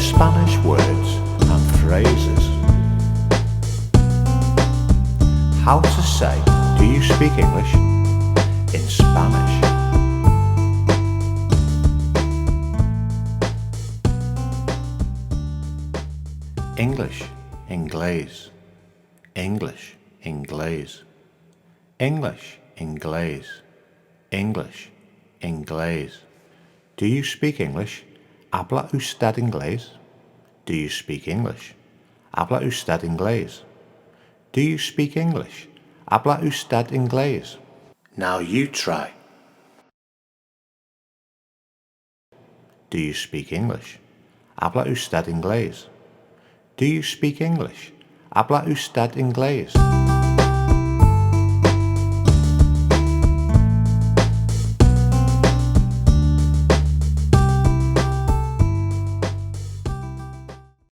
Spanish words and phrases. How to say, do you speak English? In Spanish. English, inglés. English, inglés. English, inglés. English, inglés. Do you speak English? ¿Habla usted inglés? Do you speak English? ¿Habla usted inglés? Do you speak English? ¿Habla usted inglés? Now you try. Do you speak English? ¿Habla usted inglés? Do you speak English? ¿Habla usted inglés?